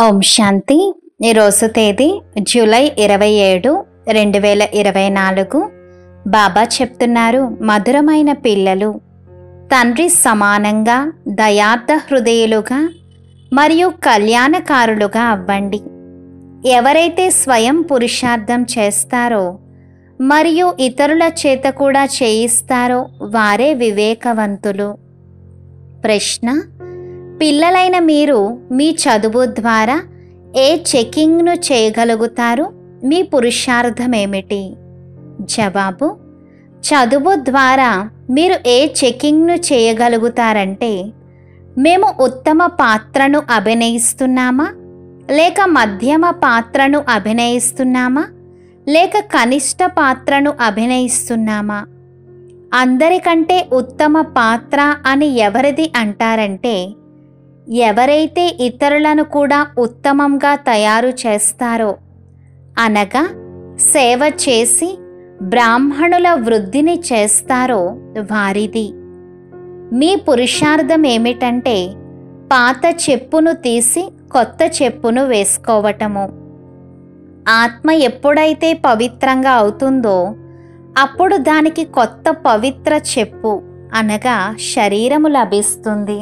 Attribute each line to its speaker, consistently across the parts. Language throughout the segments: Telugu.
Speaker 1: ఓం శాంతి. ఈరోజు తేదీ జూలై 27, 2024. బాబా చెప్తున్నారు, మధురమైన పిల్లలు, తండ్రి సమానంగా దయార్థ హృదయులుగా మరియు కళ్యాణకారులుగా అవ్వండి. ఎవరైతే స్వయం పురుషార్థం చేస్తారో మరియు ఇతరుల చేత కూడా చేయిస్తారో వారే వివేకవంతులు. ప్రశ్న: పిల్లలైన మీరు మీ చదువు ద్వారా ఏ చెకింగ్ను చేయగలుగుతారు? మీ పురుషార్థమేమిటి? జవాబు: చదువు ద్వారా మీరు ఏ చెకింగ్ను చేయగలుగుతారంటే, మేము ఉత్తమ పాత్రను అభినయిస్తున్నామా, లేక మధ్యమ పాత్రను అభినయిస్తున్నామా, లేక కనిష్ట పాత్రను అభినయిస్తున్నామా? అందరికంటే ఉత్తమ పాత్ర అని ఎవరిది అంటారంటే, ఎవరైతే ఇతరులను కూడా ఉత్తమంగా తయారు చేస్తారో, అనగా సేవ చేసి బ్రాహ్మణుల వృద్ధిని చేస్తారో వారిది. మీ పురుషార్థం ఏమిటంటే, పాత చెప్పును తీసి కొత్త చెప్పును వేసుకోవటము. ఆత్మ ఎప్పుడైతే పవిత్రంగా అవుతుందో అప్పుడు దానికి కొత్త పవిత్ర చెప్పు అనగా శరీరము లభిస్తుంది.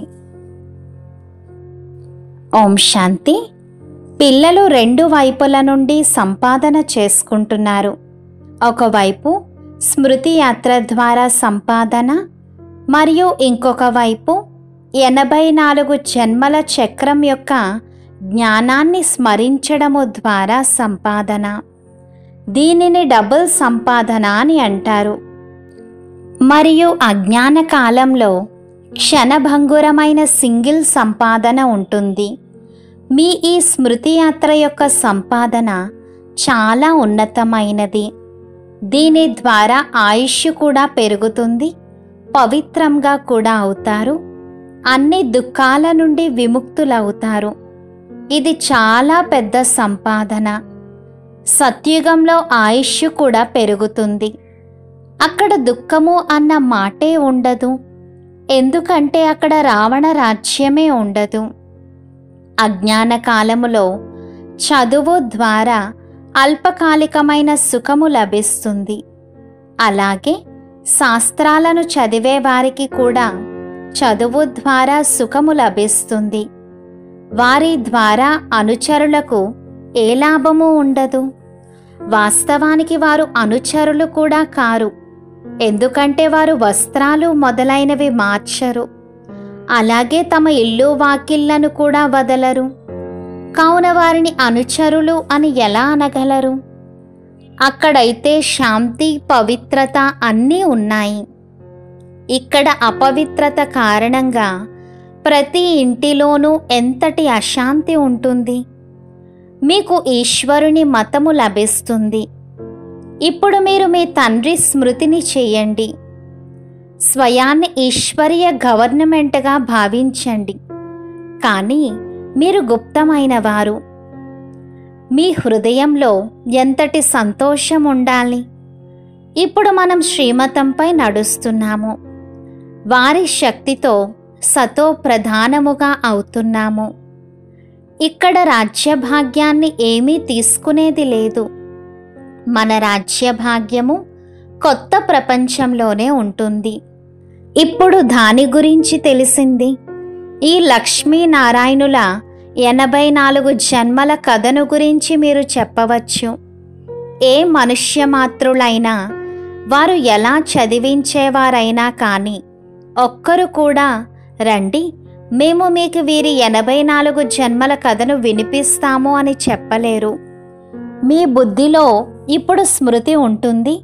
Speaker 1: ఓం శాంతి. పిల్లలు రెండు వైపుల నుండి సంపాదన చేసుకుంటున్నారు. ఒకవైపు స్మృతి యాత్ర ద్వారా సంపాదన, మరియు ఇంకొక వైపు 84 జన్మల చక్రం యొక్క జ్ఞానాన్ని స్మరించడము ద్వారా సంపాదన. దీనిని డబుల్ సంపాదన అని అంటారు. మరియు అజ్ఞాన కాలంలో క్షణభంగురమైన సింగిల్ సంపాదన ఉంటుంది. మీ ఈ స్మృతి యాత్ర యొక్క సంపాదన చాలా ఉన్నతమైనది. దీని ద్వారా ఆయుష్ కూడా పెరుగుతుంది, పవిత్రంగా కూడా అవుతారు, అన్ని దుఃఖాల నుండి విముక్తులవుతారు. ఇది చాలా పెద్ద సంపాదన. సత్యుగంలో ఆయుష్ కూడా పెరుగుతుంది. అక్కడ దుఃఖము అన్న మాటే ఉండదు, ఎందుకంటే అక్కడ రావణ రాజ్యమే ఉండదు. అజ్ఞాన కాలములో చదువు ద్వారా అల్పకాలికమైన సుఖము లభిస్తుంది. అలాగే శాస్త్రాలను చదివే వారికి కూడా చదువు ద్వారా సుఖము లభిస్తుంది. వారి ద్వారా అనుచరులకు ఏ లాభము ఉండదు. వాస్తవానికి వారు అనుచరులు కూడా కారు, ఎందుకంటే వారు వస్త్రాలు మొదలైనవి మార్చరు. అలాగే తమ ఇల్లు వాకిళ్లను కూడా వదలరు. కావున వారిని అనుచరులు అని ఎలా అనగలరు? అక్కడైతే శాంతి, పవిత్రత అన్నీ ఉన్నాయి. ఇక్కడ అపవిత్రత కారణంగా ప్రతి ఇంటిలోనూ ఎంతటి అశాంతి ఉంటుంది. మీకు ఈశ్వరుని మతము లభిస్తుంది. ఇప్పుడు మీరు మీ తండ్రి స్మృతిని చేయండి. స్వయాన్ని ఈశ్వరీయ గవర్నమెంట్గా భావించండి. కానీ మీరు గుప్తమైన వారు. మీ హృదయంలో ఎంతటి సంతోషం ఉండాలి. ఇప్పుడు మనం శ్రీమతంపై నడుస్తున్నాము. వారి శక్తితో సతో ప్రధానముగా అవుతున్నాము. ఇక్కడ రాజ్యభాగ్యాన్ని ఏమీ తీసుకునేది లేదు. మన రాజ్యభాగ్యము కొత్త ప్రపంచంలోనే ఉంటుంది. ఇప్పుడు దాని గురించి తెలిసింది. ఈ లక్ష్మీనారాయణుల 84 జన్మల కథను గురించి మీరు చెప్పవచ్చు. ఏ మనుష్య మాతృలైనా, వారు ఎలా చదివించేవారైనా కానీ ఒక్కరు కూడా రండి, మేము మీకు వీరి 84 జన్మల కథను వినిపిస్తాము అని చెప్పలేరు. మీ బుద్ధిలో ఇప్పుడు స్మృతి ఉంటుంది.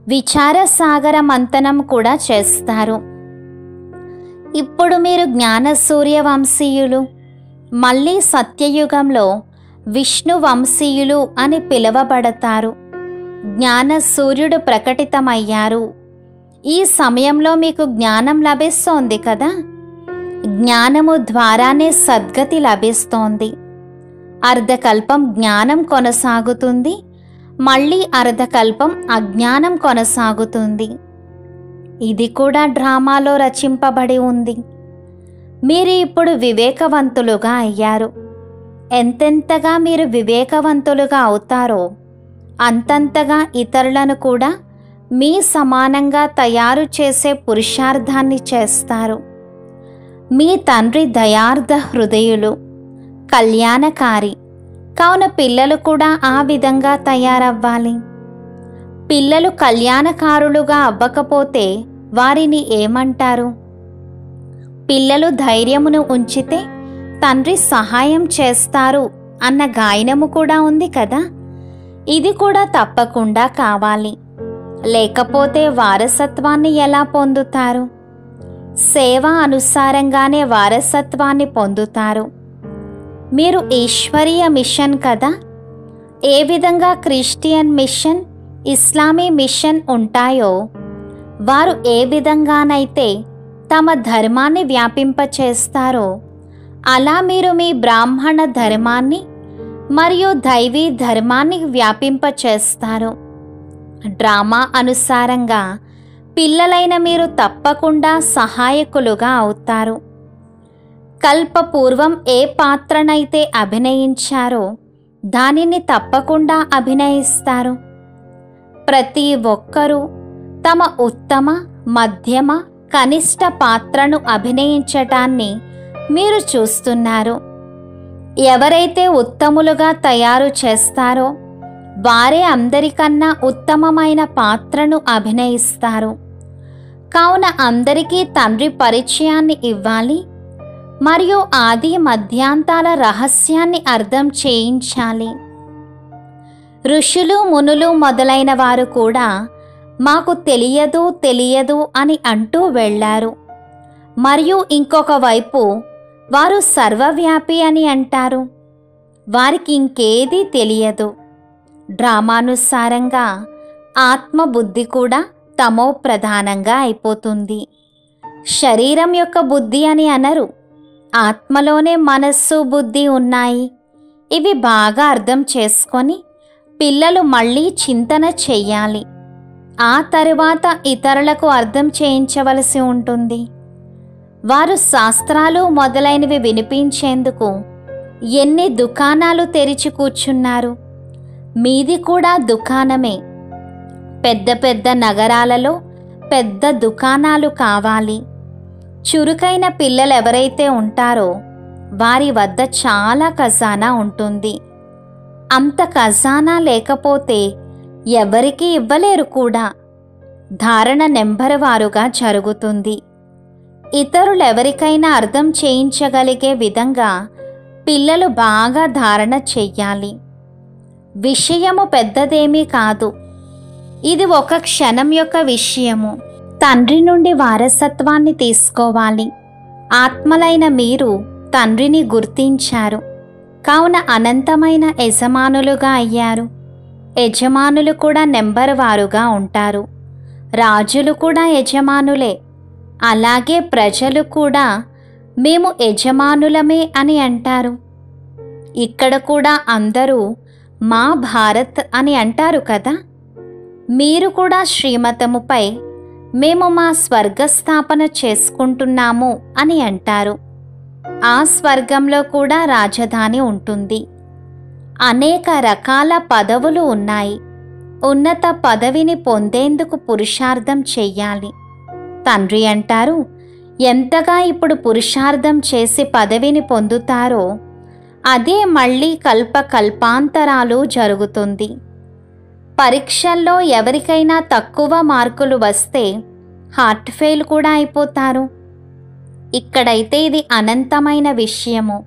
Speaker 1: విచారసాగర మంతనం కూడా చేస్తారు. ఇప్పుడు మీరు జ్ఞాన సూర్యవంశీయులు, మళ్ళీ సత్యయుగంలో విష్ణు వంశీయులు అని పిలువబడతారు. జ్ఞాన సూర్యుడు ప్రకటితమయ్యారు. ఈ సమయంలో మీకు జ్ఞానం లభిస్తోంది కదా. జ్ఞానము ద్వారానే సద్గతి లభిస్తోంది. అర్ధకల్పం జ్ఞానం కొనసాగుతుంది, మళ్ళీ అర్ధకల్పం అజ్ఞానం కొనసాగుతుంది. ఇది కూడా డ్రామాలో రచింపబడి ఉంది. మీరు ఇప్పుడు వివేకవంతులుగా అయ్యారు. ఎంతెంతగా మీరు వివేకవంతులుగా అవుతారో అంతంతగా ఇతరులను కూడా మీ సమానంగా తయారు చేసే పురుషార్థాన్ని చేస్తారు. మీ తండ్రి దయార్థ హృదయులు, కళ్యాణకారి. కావున పిల్లలు కూడా ఆ విధంగా తయారవ్వాలి. పిల్లలు కళ్యాణకారులుగా అవ్వకపోతే వారిని ఏమంటారు? పిల్లలు ధైర్యమును ఉంచితే తండ్రి సహాయం చేస్తారు అన్న గాయనము కూడా ఉంది కదా. ఇది కూడా తప్పకుండా కావాలి. లేకపోతే వారసత్వాన్ని ఎలా పొందుతారు? సేవ అనుసారంగానే వారసత్వాన్ని పొందుతారు. మీరు ఈశ్వరీయ మిషన్ కదా. ఏ విధంగా క్రిస్టియన్ మిషన్, ఇస్లామీ మిషన్ ఉంటాయో, వారు ఏ విధంగానైతే తమ ధర్మాన్ని వ్యాపింపచేస్తారో అలా మీరు మీ బ్రాహ్మణ ధర్మాన్ని మరియు దైవీ ధర్మాన్ని వ్యాపింపచేస్తారు. డ్రామా అనుసారంగా పిల్లలైన మీరు తప్పకుండా సహాయకులుగా అవుతారు. కల్పపూర్వం ఏ పాత్రనైతే అభినయించారో దానిని తప్పకుండా అభినయిస్తారు. ప్రతి ఒక్కరూ తమ ఉత్తమ, మధ్యమ, కనిష్ట పాత్రను అభినయించటాన్ని మీరు చూస్తున్నారు. ఎవరైతే ఉత్తములుగా తయారు చేస్తారో వారే అందరికన్నా ఉత్తమమైన పాత్రను అభినయిస్తారు. కావున అందరికీ తండ్రి పరిచయాన్ని ఇవ్వాలి మరియు ఆది మధ్యాంతాల రహస్యాన్ని అర్థం చేయించాలి. ఋషులు, మునులు మొదలైన వారు కూడా మాకు తెలియదు అని అంటూ వెళ్ళారు. మరియు ఇంకొక వైపు వారు సర్వవ్యాపి అని అంటారు. వారికి ఇంకేదీ తెలియదు. డ్రామానుసారంగా ఆత్మబుద్ధి కూడా తమో ప్రధానంగా అయిపోతుంది. శరీరం యొక్క బుద్ధి అని అనరు. ఆత్మలోనే మనస్సు, బుద్ధి ఉన్నాయి. ఇవి బాగా అర్థం చేసుకొని పిల్లలు మళ్ళీ చింతన చెయ్యాలి. ఆ తరువాత ఇతరులకు అర్థం చేయించవలసి ఉంటుంది. వారు శాస్త్రాలు మొదలైనవి వినిపించేందుకు ఎన్ని దుకాణాలు తెరిచి కూర్చున్నారు. మీది కూడా దుకాణమే. పెద్ద పెద్ద నగరాలలో పెద్ద దుకాణాలు కావాలి. చురుకైన పిల్లలు ఎవరైతే ఉంటారో వారి వద్ద చాలా ఖజానా ఉంటుంది. అంత ఖజానా లేకపోతే ఎవరికీ ఇవ్వలేరు కూడా. ధారణ నెంబర్ వారుగా జరుగుతుంది. ఇతరులెవరికైనా అర్థం చేయించగలిగే విధంగా పిల్లలు బాగా ధారణ చెయ్యాలి. విషయము పెద్దదేమీ కాదు. ఇది ఒక క్షణం యొక్క విషయము. తండ్రి నుండి వారసత్వాన్ని తీసుకోవాలి. ఆత్మలైన మీరు తండ్రిని గుర్తించారు. కావున అనంతమైన యజమానులుగా అయ్యారు. యజమానులు కూడా నెంబర్ వారుగా ఉంటారు. రాజులు కూడా యజమానులే. అలాగే ప్రజలు కూడా మేము యజమానులమే అని అంటారు. ఇక్కడ కూడా అందరూ మా భారత్ అని అంటారు కదా. మీరు కూడా శ్రీమతముపై మేము మా స్వర్గస్థాపన చేసుకుంటున్నాము అని అంటారు. ఆ స్వర్గంలో కూడా రాజధాని ఉంటుంది. అనేక రకాల పదవులు ఉన్నాయి. ఉన్నత పదవిని పొందేందుకు పురుషార్థం చెయ్యాలి. తండ్రి అంటారు, ఎంతగా ఇప్పుడు పురుషార్థం చేసి పదవిని పొందుతారో అదే మళ్ళీ కల్పాంతరాలు జరుగుతుంది. పరీక్షల్లో ఎవరికైనా తక్కువ మార్కులు వస్తే హార్ట్ ఫెయిల్ కూడా అయిపోతారు. ఇక్కడైతే ఇది అనంతమైన విషయము.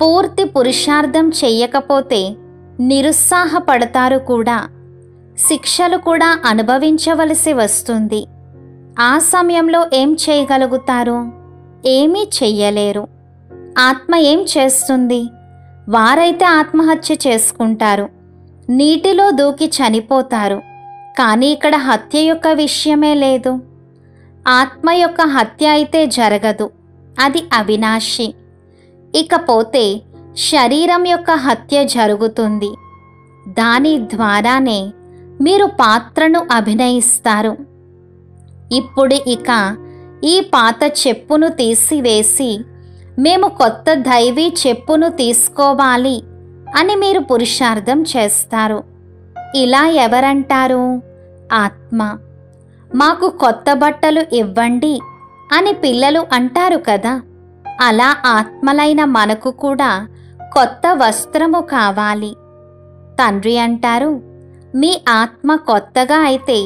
Speaker 1: పూర్తి పురుషార్థం చెయ్యకపోతే నిరుత్సాహపడతారు కూడా. శిక్షలు కూడా అనుభవించవలసి వస్తుంది. ఆ సమయంలో ఏం చేయగలుగుతారు? ఏమీ చెయ్యలేరు. ఆత్మ ఏం చేస్తుంది? వారైతే ఆత్మహత్య చేసుకుంటారు, నీటిలో దూకి చనిపోతారు. కానీ ఇక్కడ హత్య యొక్క విషయమే లేదు. ఆత్మ యొక్క హత్య అయితే జరగదు, అది అవినాశి. ఇకపోతే శరీరం యొక్క హత్య జరుగుతుంది. దాని ద్వారానే మీరు పాత్రను అభినయిస్తారు. ఇప్పుడు ఇక ఈ పాత చెప్పును తీసివేసి మేము కొత్త దైవీ చెప్పును తీసుకోవాలి అని మీరు పురుషార్థం చేస్తారు. ఇలా ఎవరంటారు? ఆత్మ. మాకు కొత్త బట్టలు ఇవ్వండి అని పిల్లలు అంటారు కదా. అలా ఆత్మలైన మనకు కూడా కొత్త వస్త్రము కావాలి. తండ్రి అంటారు, మీ ఆత్మ కొత్తగా అయితే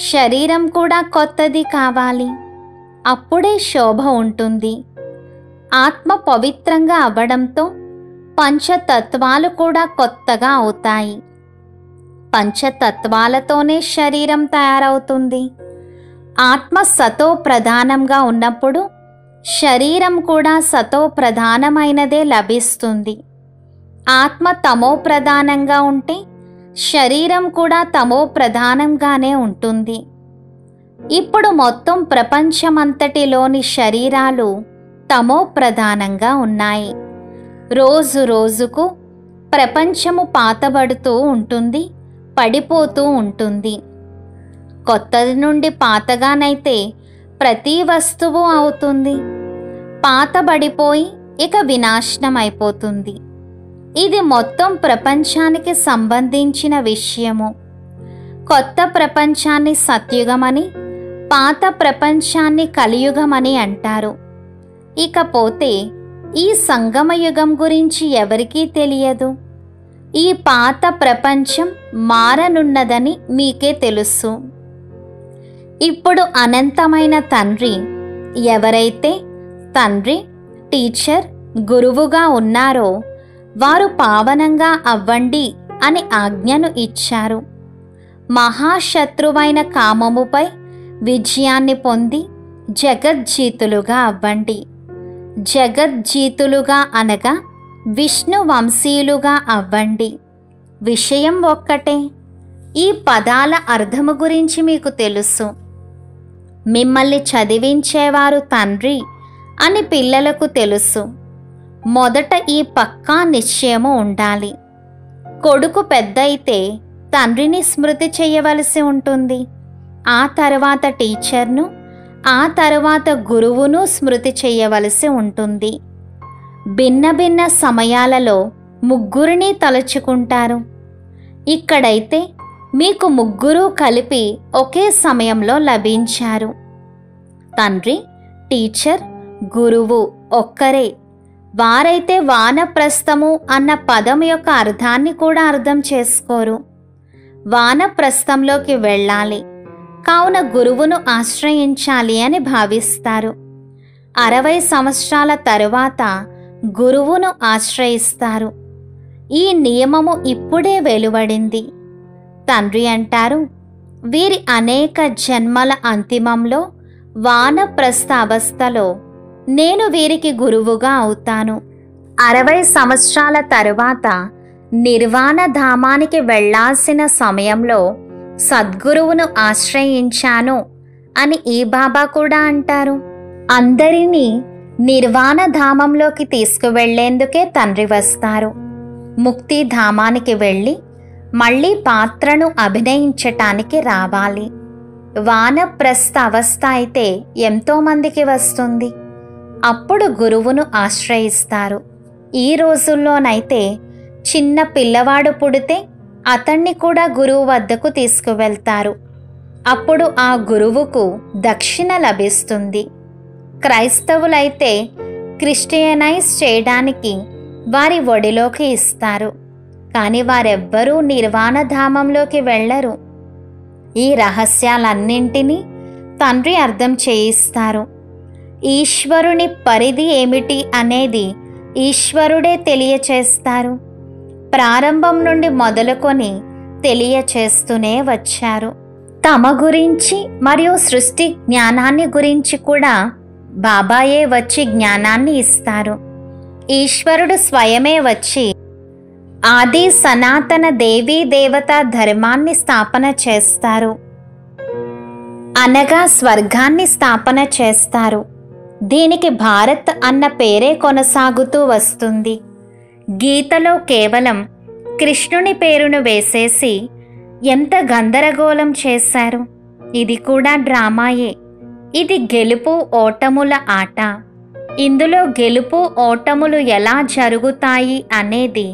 Speaker 1: శరీరం కూడా కొత్తది కావాలి. అప్పుడే శోభ ఉంటుంది. ఆత్మ పవిత్రంగా అవ్వడంతో పంచతత్వాలు కూడా కొత్తగా అవుతాయి. పంచతత్వాలతోనే శరీరం తయారవుతుంది. ఆత్మ సతో ప్రధానంగా ఉన్నప్పుడు శరీరం కూడా సతో ప్రధానమైనదే లభిస్తుంది. ఆత్మ తమో ప్రధానంగా ఉంటే శరీరం కూడా తమో ప్రధానంగానే ఉంటుంది. ఇప్పుడు మొత్తం ప్రపంచమంతటిలోని శరీరాలు తమో ప్రధానంగా ఉన్నాయి. రోజు రోజుకు ప్రపంచము పాతబడుతూ ఉంటుంది, పడిపోతూ ఉంటుంది. కొత్తది నుండి పాతగానైతే ప్రతి వస్తువు అవుతుంది. పాతబడిపోయి ఇక వినాశనం అయిపోతుంది. ఇది మొత్తం ప్రపంచానికి సంబంధించిన విషయము. కొత్త ప్రపంచాన్ని సత్యుగమని, పాత ప్రపంచాన్ని కలియుగమని అంటారు. ఇకపోతే ఈ సంగమయుగం గురించి ఎవరికీ తెలియదు. ఈ పాత ప్రపంచం మారనున్నదని మీకే తెలుసు. ఇప్పుడు అనంతమైన తండ్రి, ఎవరైతే తండ్రి, టీచర్, గురువుగా ఉన్నారో వారు పావనంగా అవ్వండి అని ఆజ్ఞను ఇచ్చారు. మహాశత్రువైన కామముపై విజయాన్ని పొంది జగజ్జీతులుగా అవ్వండి. జగజ్జీతులుగా అనగా విష్ణు వంశీయులుగా అవ్వండి. విషయం ఒక్కటే. ఈ పదాల అర్థము గురించి మీకు తెలుసు. మిమ్మల్ని చదివించేవారు తండ్రి అని పిల్లలకు తెలుసు. మొదట ఈ పక్కా నిశ్చయము ఉండాలి. కొడుకు పెద్ద అయితే తండ్రిని స్మృతి చేయవలసి ఉంటుంది. ఆ తర్వాత టీచర్ను, ఆ తర్వాత గురువును స్మృతి చేయవలసి ఉంటుంది. భిన్న భిన్న సమయాలలో ముగ్గురిని తలుచుకుంటారు. ఇక్కడైతే మీకు ముగ్గురు కలిపి ఒకే సమయంలో లభించారు. తండ్రి, టీచర్, గురువు ఒక్కరే. వారైతే వానప్రస్థము అన్న పదం యొక్క అర్థాన్ని కూడా అర్థం చేసుకోరు. వానప్రస్థంలోకి వెళ్ళాలి, కావున గురువును ఆశ్రయించాలి అని భావిస్తారు. 60 సంవత్సరాల తరువాత గురువును ఆశ్రయిస్తారు. ఈ నియమము ఇప్పుడే వెలువడింది. తండ్రి అంటారు, వీరి అనేక జన్మల అంతిమంలో వానప్రస్థ అవస్థలో నేను వీరికి గురువుగా అవుతాను. 60 సంవత్సరాల తరువాత నిర్వాణ ధామానికి వెళ్ళాల్సిన సమయంలో సద్గురువును ఆశ్రయించాను అని ఈ బాబా కూడా అంటారు. అందరినీ నిర్వాణ ధామంలోకి తీసుకువెళ్లేందుకే తండ్రి వస్తారు. ముక్తి ధామానికి వెళ్ళి మళ్ళీ పాత్రను అభినయించటానికి రావాలి. వానప్రస్థ అవస్థ అయితే ఎంతోమందికి వస్తుంది. అప్పుడు గురువును ఆశ్రయిస్తారు. ఈ రోజుల్లోనైతే చిన్న పిల్లవాడు పుడితే అతన్ని కూడా గురువు వద్దకు తీసుకువెళ్తారు. అప్పుడు ఆ గురువుకు దక్షిణ లభిస్తుంది. క్రైస్తవులైతే క్రిస్టియనైజ్ చేయడానికి వారి ఒడిలోకి ఇస్తారు. కానీ వారెవ్వరూ నిర్వాణధామంలోకి వెళ్ళరు. ఈ రహస్యాలన్నింటినీ తండ్రి అర్థం చేయిస్తారు. ఈశ్వరుని పరిధి ఏమిటి అనేది ఈశ్వరుడే తెలియచేస్తారు. ప్రారంభం నుండి మొదలుకొని తెలియచేస్తూనే వచ్చారు. తమ గురించి మరియు సృష్టి జ్ఞానాన్ని గురించి కూడా బాబాయే వచ్చి జ్ఞానాన్ని ఇస్తారు. ఈశ్వరుడు స్వయమే వచ్చి ఆది సనాతన దేవీ దేవతా ధర్మాన్ని స్థాపన చేస్తారు, అనగా స్వర్గాన్ని స్థాపన చేస్తారు. దీనికి భారత్ అన్న పేరే కొనసాగుతూ వస్తుంది. గీతలో కేవలం కృష్ణుని పేరును వేసేసి ఎంత గందరగోళం చేశారు. ఇది కూడా డ్రామాయే. ఇది గెలుపు ఓటముల ఆట. ఇందులో గెలుపు ఓటములు ఎలా జరుగుతాయి అనేది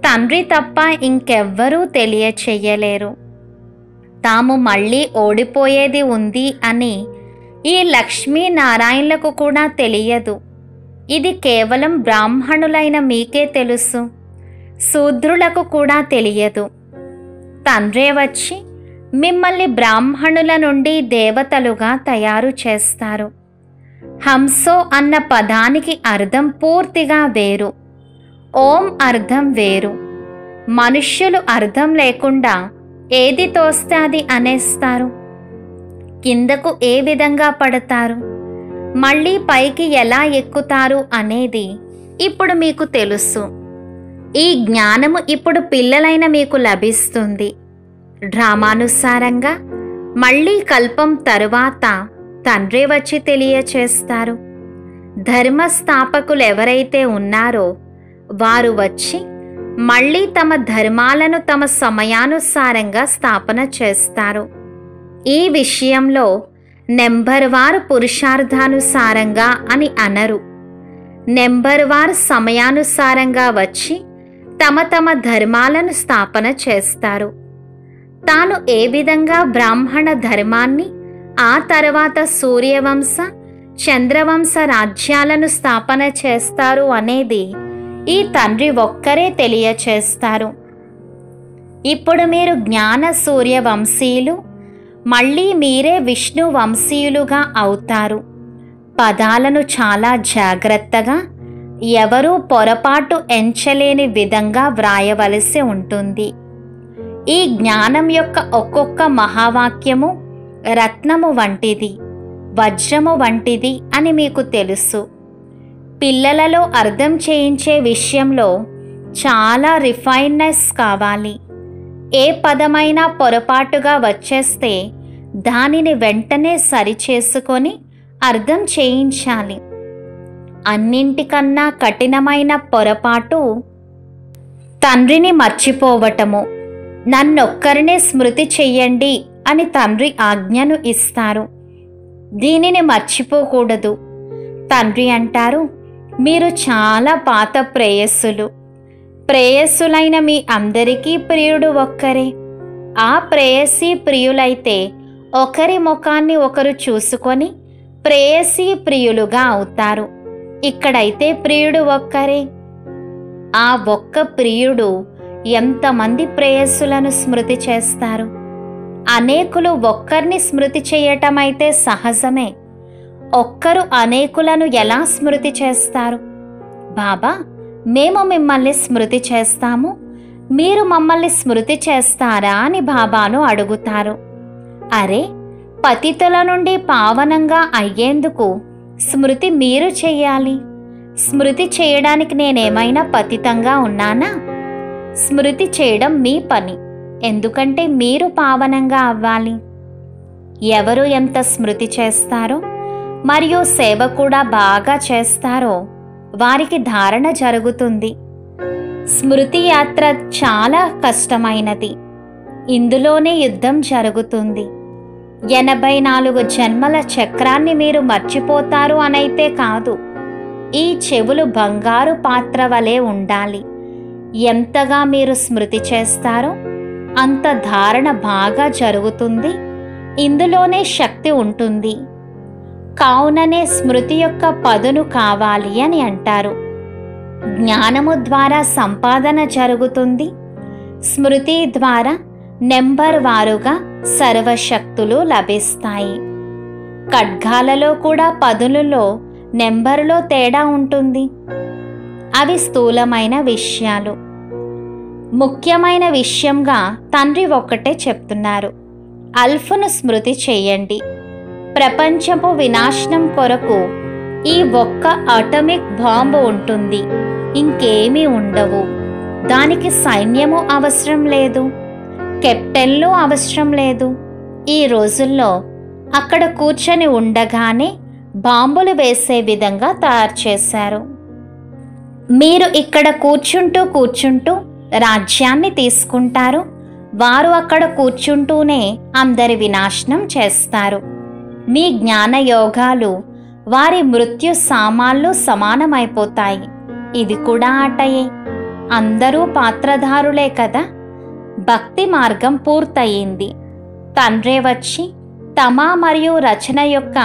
Speaker 1: తండ్రి తప్ప ఇంకెవ్వరూ తెలియచెయ్యలేరు. తాము మళ్ళీ ఓడిపోయేది ఉంది అని ఈ లక్ష్మీనారాయణలకు కూడా తెలియదు. ఇది కేవలం బ్రాహ్మణులైన మీకే తెలుసు. శూద్రులకు కూడా తెలియదు. తండ్రే వచ్చి మిమ్మల్ని బ్రాహ్మణుల నుండి దేవతలుగా తయారు చేస్తారు. హంసో అన్న పదానికి అర్థం పూర్తిగా వేరు. ఓం అర్థం వేరు. మనుష్యులు అర్థం లేకుండా ఏది తోస్తే అది అనేస్తారు. కిందకు ఏ విధంగా పడతారు, మళ్ళీ పైకి ఎలా ఎక్కుతారు అనేది ఇప్పుడు మీకు తెలుసు. ఈ జ్ఞానము ఇప్పుడు పిల్లలైన మీకు లభిస్తుంది. డ్రామానుసారంగా మళ్ళీ కల్పం తరువాత తండ్రి వచ్చి తెలియచేస్తారు. ధర్మస్థాపకులు ఎవరైతే ఉన్నారో వారు వచ్చి మళ్ళీ తమ ధర్మాలను తమ సమయానుసారంగా స్థాపన చేస్తారు. ఈ విషయంలో నెంబర్ వారు పురుషార్థానుసారంగా అని అనరు. నెంబర్ వారు సమయానుసారంగా వచ్చి తమ తమ ధర్మాలను స్థాపన చేస్తారు. తాను ఏ విధంగా బ్రాహ్మణ ధర్మాన్ని, ఆ తర్వాత సూర్యవంశ చంద్రవంశ రాజ్యాలను స్థాపన చేస్తారు అనేది ఈ తండ్రి ఒక్కరే తెలియచేస్తారు. ఇప్పుడు మీరు జ్ఞాన సూర్య వంశీయులు, మళ్ళీ మీరే విష్ణు వంశీయులుగా అవుతారు. పదాలను చాలా జాగ్రత్తగా, ఎవరూ పొరపాటు ఎంచలేని విధంగా వ్రాయవలసి ఉంటుంది. ఈ జ్ఞానం యొక్క ఒక్కొక్క మహావాక్యము రత్నము వంటిది, వజ్రము వంటిది అని మీకు తెలుసు. పిల్లలలో అర్థం చేయించే విషయంలో చాలా రిఫైన్నెస్ కావాలి. ఏ పదమైనా పొరపాటుగా వచ్చేస్తే దానిని వెంటనే సరిచేసుకొని అర్థం చేయించాలి. అన్నింటికన్నా కఠినమైన పొరపాటు తండ్రిని మర్చిపోవటము. నన్నొక్కరినే స్మృతి చెయ్యండి అని తండ్రి ఆజ్ఞను ఇస్తారు. దీనిని మర్చిపోకూడదు. తండ్రి అంటారు, మీరు చాలా పాత ప్రేయస్సులు. ప్రేయస్సులైన మీ అందరికీ ప్రియుడు ఒక్కరే. ఆ ప్రేయసీ ప్రియులైతే ఒకరి ముఖాన్ని ఒకరు చూసుకొని ప్రేయసీ ప్రియులుగా అవుతారు. ఇక్కడైతే ప్రియుడు ఒక్కరే. ఆ ఒక్క ప్రియుడు ఎంతమంది ప్రేయస్సులను స్మృతి చేస్తారు? అనేకులు ఒక్కరిని స్మృతి చేయటమైతే సహజమే. ఒక్కరు అనేకులను ఎలా స్మృతి చేస్తారు? బాబా, మేము మిమ్మల్ని స్మృతి చేస్తాము, మీరు మమ్మల్ని స్మృతి చేస్తారా అని బాబాను అడుగుతారు. అరే, పతితుల నుండి పావనంగా అయ్యేందుకు స్మృతి మీరు చెయ్యాలి. స్మృతి చేయడానికి నేనేమైనా పతితంగా ఉన్నానా? స్మృతి చేయడం మీ పని. ఎందుకంటే మీరు పావనంగా అవ్వాలి. ఎవరు ఎంత స్మృతి చేస్తారో మరియు సేవ కూడా బాగా చేస్తారో వారికి ధారణ జరుగుతుంది. స్మృతి యాత్ర చాలా కష్టమైనది. ఇందులోనే యుద్ధం జరుగుతుంది. 84 జన్మల చక్రాన్ని మీరు మర్చిపోతారు అనైతే కాదు. ఈ చెవులు బంగారు పాత్ర వలె ఉండాలి. ఎంతగా మీరు స్మృతి చేస్తారో అంత ధారణ బాగా జరుగుతుంది. ఇందులోనే శక్తి ఉంటుంది. కావుననే స్మృతి యొక్క పదును కావాలి అని అంటారు. జ్ఞానము ద్వారా సంపాదన జరుగుతుంది. స్మృతి ద్వారా నెంబర్ వారుగా సర్వశక్తులు లభిస్తాయి. ఖడ్గాలలో కూడా పదులలో నెంబరులో తేడా ఉంటుంది. అవి స్థూలమైన విషయాలు. ముఖ్యమైన విషయంగా తండ్రి ఒక్కటే చెప్తున్నారు, అల్ఫ్ను స్మృతి చెయ్యండి. ప్రపంచపు వినాశనం కొరకు ఈ ఒక్క అటామిక్ బాంబు ఉంటుంది, ఇంకేమీ ఉండవు. దానికి సైన్యము అవసరం లేదు, కెప్టెన్లు అవసరం లేదు. ఈ రోజుల్లో అక్కడ కూర్చొని ఉండగానే బాంబులు వేసే విధంగా తయారు చేశారు. మీరు ఇక్కడ కూర్చుంటూ రాజ్యాన్ని తీసుకుంటారు. వారు అక్కడ కూర్చుంటూనే అందరి వినాశనం చేస్తారు. మీ జ్ఞాన యోగాలు వారి మృత్యు సామాన్లు సమానమైపోతాయి. ఇది కూడా ఆటయే. అందరూ పాత్రధారులే కదా. భక్తి మార్గం పూర్తయింది. తండ్రే వచ్చి తమ మరియు రచన యొక్క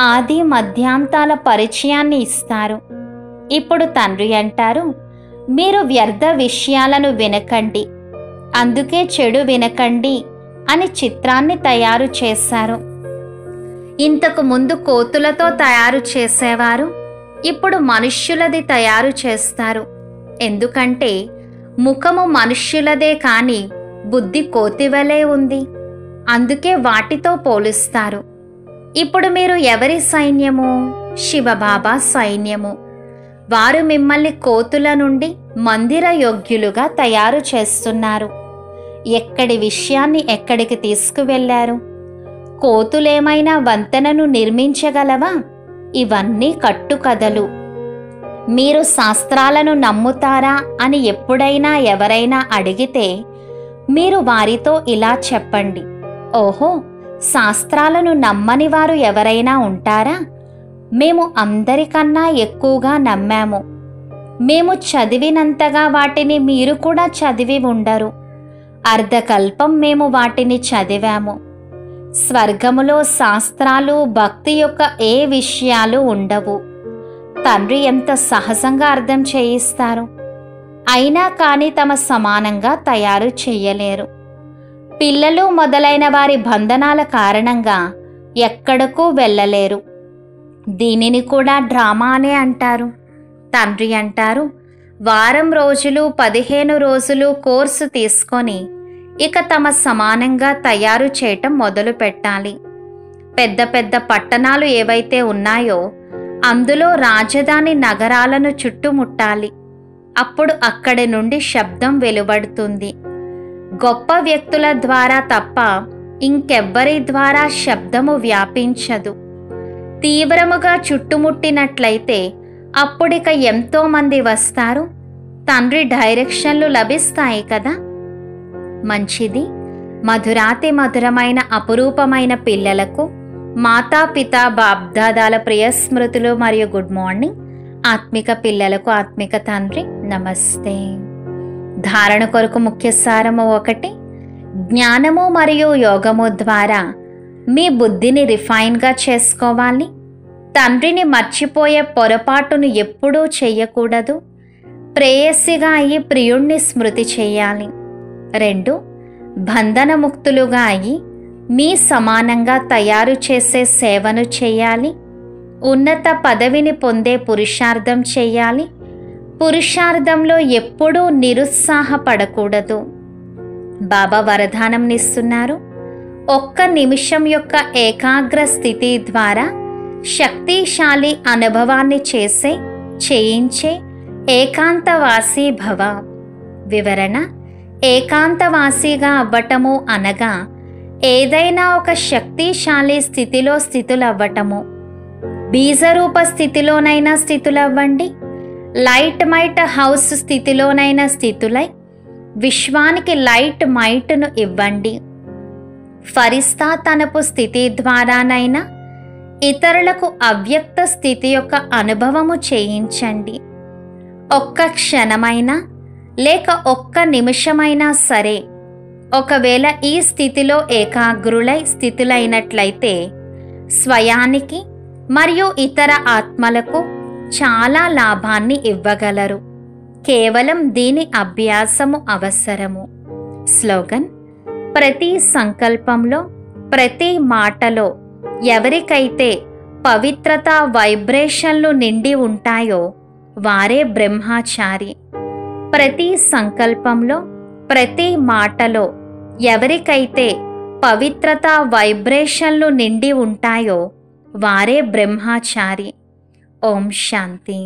Speaker 1: ఆది మధ్యాంతాల పరిచయాన్ని ఇస్తారు. ఇప్పుడు తండ్రి అంటారు, మీరు వ్యర్థ విషయాలను వినకండి, అందుకే చెడు వినకండి అని చిత్రాన్ని తయారు చేశారు. ఇంతకు ముందు కోతులతో తయారు చేసేవారు, ఇప్పుడు మనుష్యులది తయారు చేస్తారు. ఎందుకంటే ముఖము మనుష్యులదే కానీ బుద్ధి కోతివలే ఉంది. అందుకే వాటితో పోలుస్తారు. ఇప్పుడు మీరు ఎవరి సైన్యము? శివబాబా సైన్యము. వారు మిమ్మల్ని కోతుల నుండి మందిర యోగ్యులుగా తయారు చేస్తున్నారు. ఎక్కడి విషయాన్ని ఎక్కడికి తీసుకువెళ్లారు? కోతులేమైనా వంతెనను నిర్మించగలవా? ఇవన్నీ కట్టుకథలు. మీరు శాస్త్రాలను నమ్ముతారా అని ఎప్పుడైనా ఎవరైనా అడిగితే మీరు వారితో ఇలా చెప్పండి, ఓహో, శాస్త్రాలను నమ్మని వారు ఎవరైనా ఉంటారా? మేము అందరికన్నా ఎక్కువగా నమ్మాము. మేము చదివినంతగా వాటిని మీరు కూడా చదివి ఉండరు. అర్ధకల్పం మేము వాటిని చదివాము. స్వర్గములో శాస్త్రాలు, భక్తి యొక్క ఏ విషయాలు ఉండవు. తండ్రి ఎంత సహజంగా అర్థం చేయిస్తారు. అయినా కానీ తమ సమానంగా తయారు చెయ్యలేరు. పిల్లలు మొదలైన వారి బంధనాల కారణంగా ఎక్కడకు వెళ్ళలేరు. దీనిని కూడా డ్రామా అనే అంటారు. తండ్రి అంటారు, వారం రోజులు 15 రోజులు కోర్సు తీసుకొని ఇక తమ సమానంగా తయారు చేయటం మొదలు పెట్టాలి. పెద్ద పెద్ద పట్టణాలు ఏవైతే ఉన్నాయో అందులో రాజధాని నగరాలను చుట్టుముట్టాలి. అప్పుడు అక్కడి నుండి శబ్దం వెలువడుతుంది. గొప్ప వ్యక్తుల ద్వారా తప్ప ఇంకెవ్వరి ద్వారా శబ్దము వ్యాపించదు. తీవ్రముగా చుట్టుముట్టినట్లయితే అప్పుడిక ఎంతో మంది వస్తారు. తండ్రి డైరెక్షన్లు లభిస్తాయి కదా. మంచిది. మధురాతి మధురమైన అపురూపమైన పిల్లలకు మాతాపిత బాబ్దాదాల ప్రియ స్మృతులు మరియు గుడ్ మార్నింగ్. ఆత్మిక పిల్లలకు ఆత్మిక తండ్రి నమస్తే. ధారణ కొరకు ముఖ్య సారము 1. జ్ఞానము మరియు యోగము ద్వారా మీ బుద్ధిని రిఫైన్గా చేసుకోవాలి. తండ్రిని మర్చిపోయే పొరపాటును ఎప్పుడూ చెయ్యకూడదు. ప్రేయసిగా అయి ప్రియుణ్ణి స్మృతి చేయాలి. 2. బంధనముక్తులుగా అయి మీ సమానంగా తయారు చేసే సేవను చేయాలి. ఉన్నత పదవిని పొందే పురుషార్థం చేయాలి. పురుషార్థంలో ఎప్పుడూ నిరుత్సాహపడకూడదు. బాబా వరదానంనిస్తున్నారు. 1 నిమిషం యొక్క ఏకాగ్ర స్థితి ద్వారా శక్తిశాలి అనుభవాన్ని చేయించే ఏకాంతవాసీ భవ. వివరణ: ఏకాంతవాసిగా అవ్వటము అనగా ఏదైనా ఒక శక్తిశాలి స్థితిలో స్థితులవ్వటము. బీజరూప స్థితిలోనైనా స్థితులవ్వండి, లైట్ మైట్ హౌస్ స్థితిలోనైనా స్థితులై విశ్వానికి లైట్ మైట్ను ఇవ్వండి. ఫరిస్తా తనపు స్థితి ద్వారానైనా ఇతరులకు అవ్యక్త స్థితి యొక్క అనుభవము చేయించండి. 1 క్షణమైనా లేక 1 నిమిషమైనా సరే, ఒకవేళ ఈ స్థితిలో ఏకాగ్రులై స్థితులైనట్లయితే స్వయానికి మరియు ఇతర ఆత్మలకు చాలా లాభాన్ని ఇవ్వగలరు. కేవలం దీని అభ్యాసము అవసరము. స్లోగన్: ప్రతి సంకల్పంలో, ప్రతి మాటలో ఎవరికైతే పవిత్రత వైబ్రేషన్లు నిండి ఉంటాయో వారే బ్రహ్మచారి. ప్రతి సంకల్పంలో, ప్రతి మాటలో ఎవరికైతే పవిత్రత వైబ్రేషన్లు నిండి ఉంటాయో వారే బ్రహ్మచారి. ఓం శాంతి.